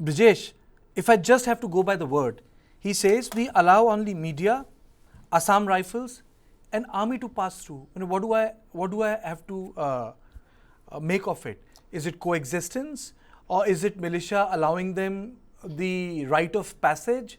Brijesh, if I just have to go by the word, he says we allow only media, Assam Rifles, and army to pass through. What do I have to make of it? Is it coexistence, or is it militia allowing them the right of passage?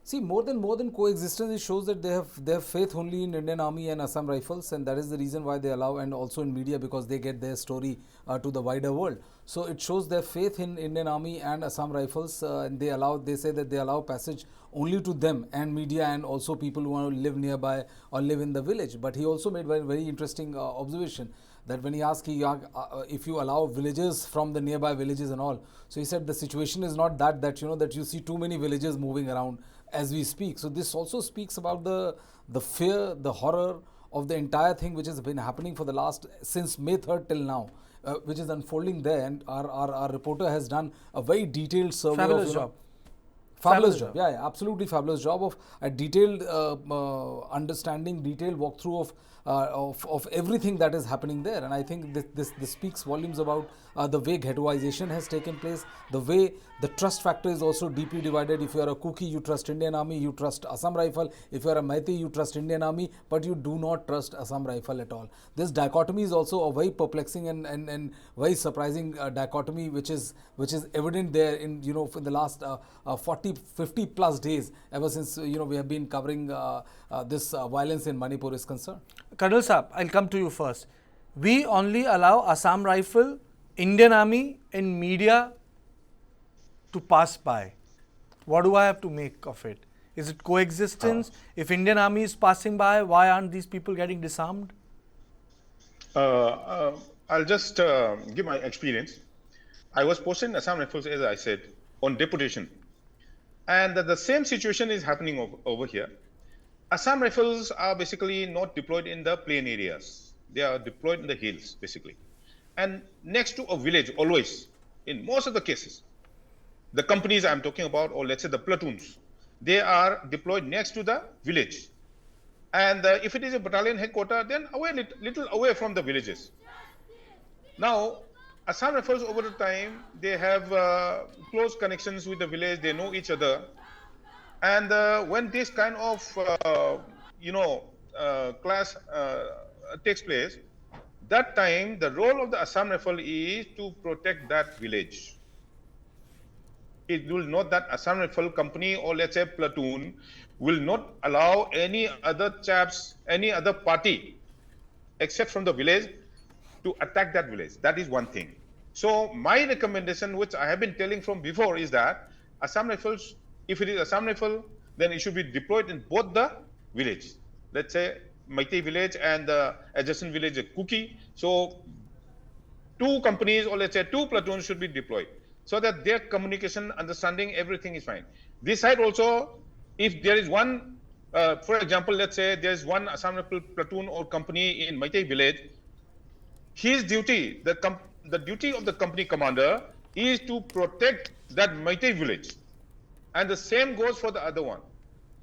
See, more than coexistence, it shows that they have faith only in Indian Army and Assam Rifles, and that is the reason why they allow, and also in media, because they get their story to the wider world. So it shows their faith in Indian Army and Assam Rifles, and they say that they allow passage only to them and media, and also people who want to live nearby or live in the village. But he also made very interesting observation, that when he asked if you allow villagers from the nearby villages and all, so he said the situation is not that you see too many villages moving around as we speak. So this also speaks about the fear, the horror of the entire thing, which has been happening for the since May 3rd till now, which is unfolding there. And our reporter has done a very detailed survey. Fabulous job. Fabulous job. Yeah, absolutely fabulous job of a detailed understanding, detailed walkthrough of everything that is happening there. And I think this speaks volumes about the way ghettoization has taken place, the way the trust factor is also deeply divided. If you are a Kuki, you trust Indian Army, you trust Assam Rifle. If you are a Meitei, you trust Indian Army, but you do not trust Assam Rifle at all. This dichotomy is also a very perplexing and very surprising dichotomy, which is evident there in for the last 50 plus days, ever since we have been covering this violence in Manipur is concerned. Colonel Saab, I'll come to you first. We only allow Assam Rifle, Indian Army and media to pass by. What do I have to make of it? Is it coexistence? If Indian Army is passing by, why aren't these people getting disarmed? I'll just give my experience. I was posted in Assam Rifles, as I said, on deputation. And the same situation is happening over here. Assam Rifles are basically not deployed in the plain areas. They are deployed in the hills, basically. And next to a village, always, in most of the cases, the companies I'm talking about, or let's say the platoons, they are deployed next to the village. And if it is a battalion headquarters, then little away from the villages. Now, Assam Rifles over the time, they have close connections with the village, they know each other. And when this kind of, clash takes place, that time the role of the Assam Rifle is to protect that village. It will not that Assam Rifle company or let's say platoon will not allow any other chaps, any other party, except from the village, to attack that village. That is one thing. So my recommendation, which I have been telling from before, is that Assam Rifles, if it is Assam Rifle, then it should be deployed in both the village. Let's say Meitei village and the adjacent village Kuki. So two companies or let's say two platoons should be deployed, so that their communication, understanding, everything is fine. This side also, if there is one, for example, let's say there is one Assam Rifle platoon or company in Meitei village, his duty, the duty of the company commander is to protect that Meitei village. And the same goes for the other one.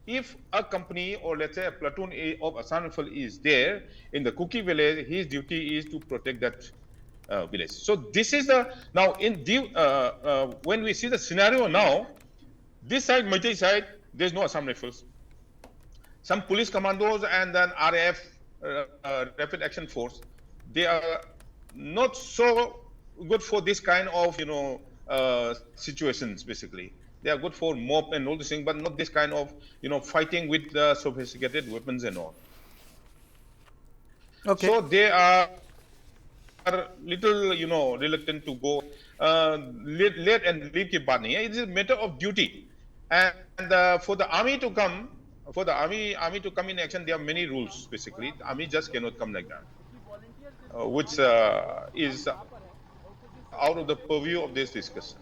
If a company or let's say a platoon of Assam Rifle is there in the Kuki village, his duty is to protect that village. So this is the, now in when we see the scenario now, this side, Meitei side, there's no Assam Rifles. Some police commandos and then RAF, Rapid Action Force, they are not so good for this kind of, situations basically. They are good for mob and all this thing, but not this kind of, fighting with sophisticated weapons and all. Okay. So they are little, reluctant to go. Let and leave ki baat nahi hai. It is a matter of duty. And for the army to come, in action, there are many rules basically. The army just cannot come like that, which is out of the purview of this discussion.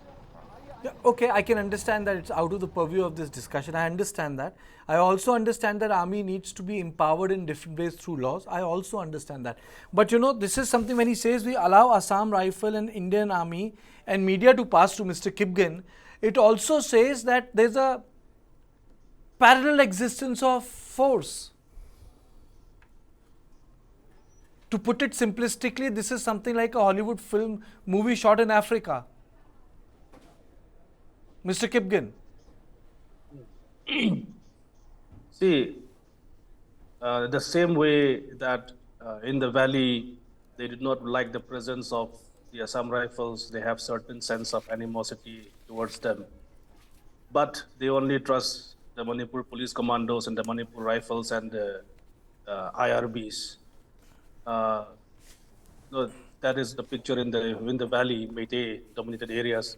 Yeah, okay, I can understand that it's out of the purview of this discussion. I understand that. I also understand that army needs to be empowered in different ways through laws. I also understand that. But this is something when he says we allow Assam Rifle and Indian Army and media to pass through, Mr. Kipgen, it also says that there's a parallel existence of force. To put it simplistically, this is something like a Hollywood movie shot in Africa. Mr. Kipgen. See, the same way that in the valley, they did not like the presence of the Assam Rifles, they have certain sense of animosity towards them. But they only trust the Manipur police commandos and the Manipur Rifles and the IRBs. No, that is the picture in the valley, Meitei dominated areas.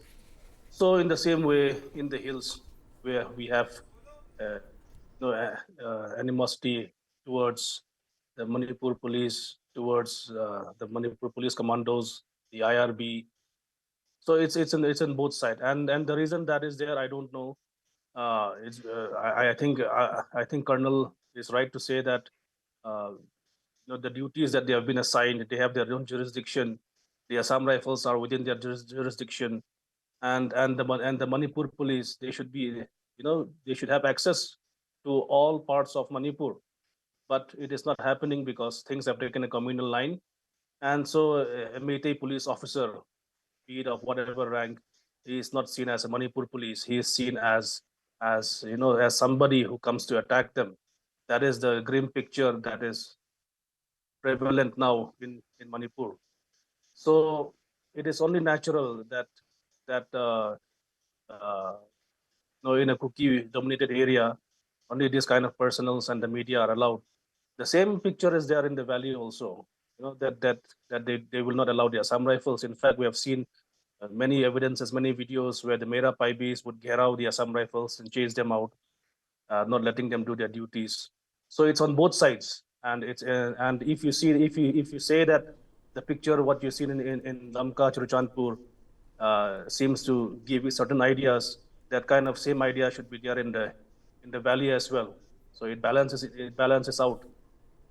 So in the same way, in the hills, where we have uh, animosity towards the Manipur police, towards the Manipur police commandos, the IRB. So it's in both sides, and the reason that is there, I don't know. I think Colonel is right to say that uh, the duties that they have been assigned, they have their own jurisdiction. The Assam Rifles are within their jurisdiction, and the Manipur police, they should be, they should have access to all parts of Manipur, but it is not happening because things have taken a communal line, and so a Meitei police officer, be it of whatever rank, he is not seen as a Manipur police. He is seen as somebody who comes to attack them. That is the grim picture that is prevalent now in Manipur. So it is only natural that in a cookie-dominated area, only these kind of personals and the media are allowed. The same picture is there in the valley also. That they will not allow the Assam Rifles. In fact, we have seen many evidences, many videos where the Mera Paibis would gherav the Assam Rifles and chase them out, not letting them do their duties. So it's on both sides, and if you say that the picture what you've seen in Lamka Churchandpur seems to give you certain ideas, that kind of same idea should be there in the valley as well. So it balances out,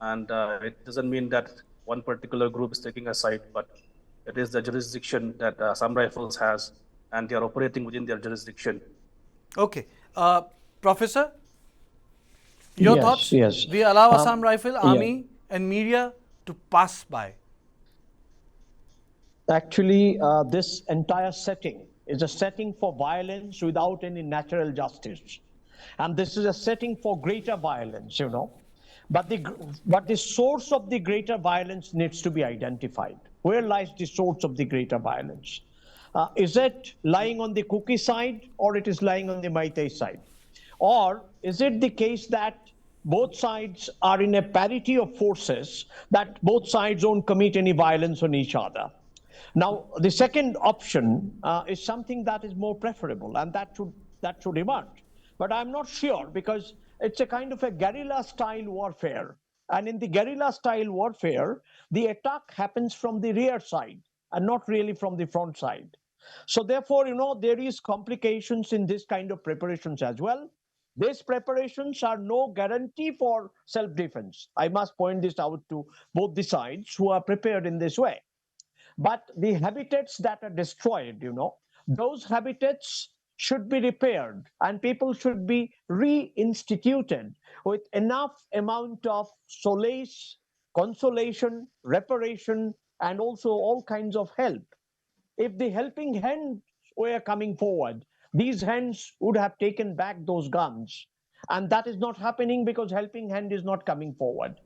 and it doesn't mean that one particular group is taking a side, but it is the jurisdiction that Assam Rifles has, and they are operating within their jurisdiction. Okay. Professor, your Yes, thoughts? yes. We allow Assam Rifle, yeah. Army and media to pass by. Actually, this entire setting is a setting for violence without any natural justice. And this is a setting for greater violence. But the source of the greater violence needs to be identified. Where lies the source of the greater violence? Is it lying on the Kuki side, or it is lying on the Meitei side? Or is it the case that both sides are in a parity of forces, that both sides don't commit any violence on each other? Now, the second option is something that is more preferable, and that should emerge. But I'm not sure, because it's a kind of a guerrilla-style warfare. And in the guerrilla-style warfare, the attack happens from the rear side and not really from the front side. So therefore, there is complications in this kind of preparations as well. These preparations are no guarantee for self-defense. I must point this out to both the sides who are prepared in this way. But the habitats that are destroyed, those habitats should be repaired, and people should be reinstituted with enough amount of solace, consolation, reparation, and also all kinds of help. If the helping hands were coming forward, these hands would have taken back those guns. And that is not happening because helping hand is not coming forward.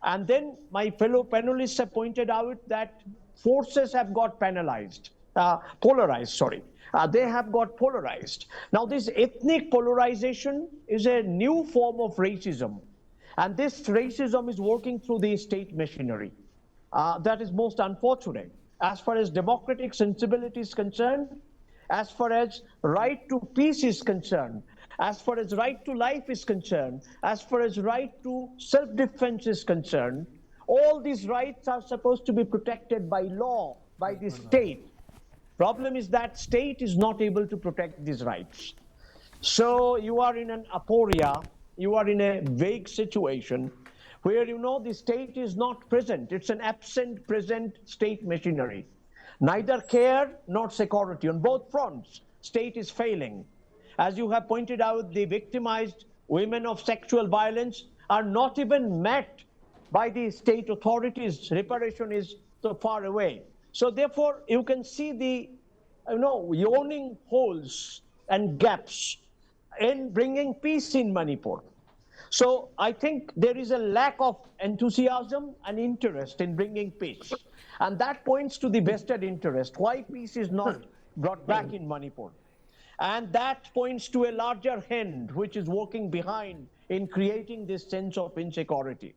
And then my fellow panelists have pointed out that forces have got polarized. They have got polarized. Now, this ethnic polarization is a new form of racism. And this racism is working through the state machinery. That is most unfortunate. As far as democratic sensibility is concerned, as far as right to peace is concerned, as far as right to life is concerned, as far as right to self-defense is concerned, all these rights are supposed to be protected by law, by the state. Problem is that state is not able to protect these rights. So you are in an aporia, you are in a vague situation where the state is not present. It's an absent present state machinery. Neither care nor security. On both fronts, state is failing. As you have pointed out, the victimized women of sexual violence are not even met by the state authorities. Reparation is so far away. So therefore, you can see the yawning holes and gaps in bringing peace in Manipur. So I think there is a lack of enthusiasm and interest in bringing peace. And that points to the vested interest, why peace is not brought back in Manipur. And that points to a larger hand which is working behind in creating this sense of insecurity.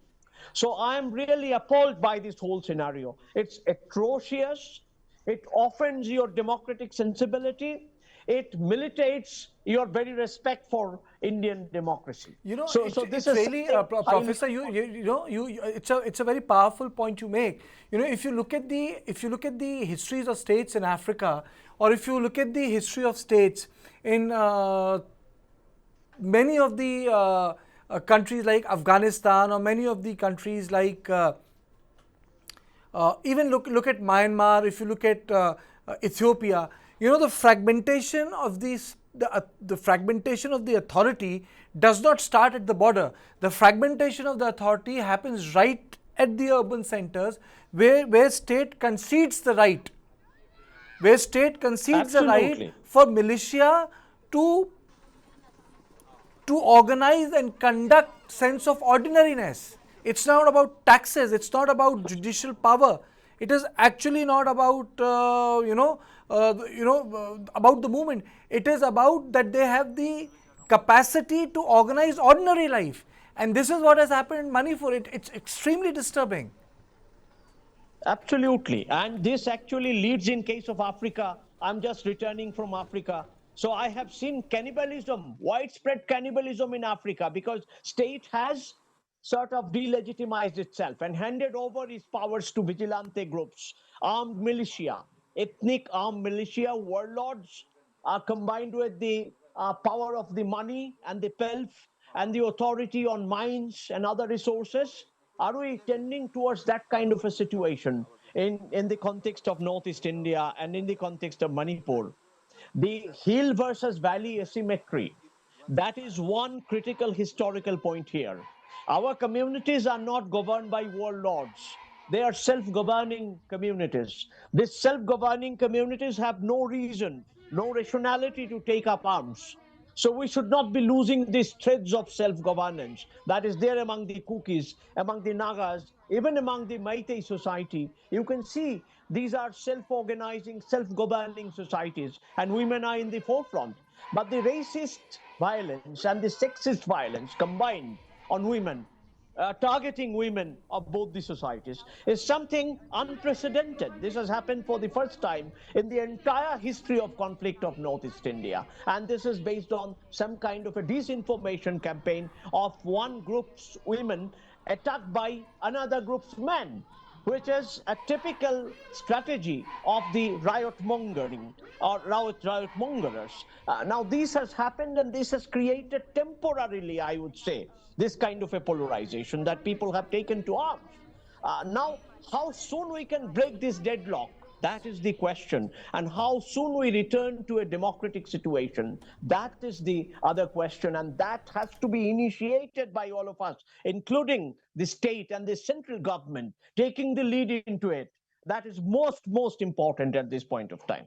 So I'm really appalled by this whole scenario. It's atrocious. It offends your democratic sensibility. It militates your very respect for Indian democracy. You know, So this it's is really, something highly. Professor. It's a very powerful point you make. You know, if you look at the histories of states in Africa, or if you look at the history of states in many of the countries like Afghanistan, or many of the countries like even look at Myanmar. If you look at Ethiopia, you know, the fragmentation of the fragmentation of the authority does not start at the border. The fragmentation of the authority happens right at the urban centers, where state concedes the right, Absolutely. for militia to organize and conduct sense of ordinariness. It's not about taxes. It's not about judicial power. It is actually not about about the movement. It is about that they have the capacity to organize ordinary life, and this is what has happened in Manipur. It's extremely disturbing. Absolutely. And this actually leads in case of Africa. I'm just returning from Africa. So I have seen cannibalism, widespread cannibalism in Africa, because state has sort of delegitimized itself and handed over its powers to vigilante groups, armed militia, ethnic armed militia, warlords, combined with the power of the money and the pelf and the authority on mines and other resources. Are we tending towards that kind of a situation in the context of Northeast India and in the context of Manipur? The hill versus valley asymmetry, that is one critical historical point here. Our communities are not governed by warlords. They are self-governing communities. These self-governing communities have no reason, no rationality to take up arms. So we should not be losing these threads of self-governance that is there among the Kukis, among the Nagas, even among the Meitei society. You can see these are self-organizing, self-governing societies, and women are in the forefront. But the racist violence and the sexist violence combined on women, targeting women of both the societies, is something unprecedented. This has happened for the first time in the entire history of conflict of Northeast India. And this is based on some kind of a disinformation campaign of one group's women attacked by another group's men, which is a typical strategy of the riot mongering or riot mongerers. Now, this has happened, and this has created temporarily, I would say, this kind of a polarization that people have taken to arms. Now, how soon we can break this deadlock? That is the question. And how soon we return to a democratic situation? That is the other question. And that has to be initiated by all of us, including the state and the central government, taking the lead into it. That is most important at this point of time.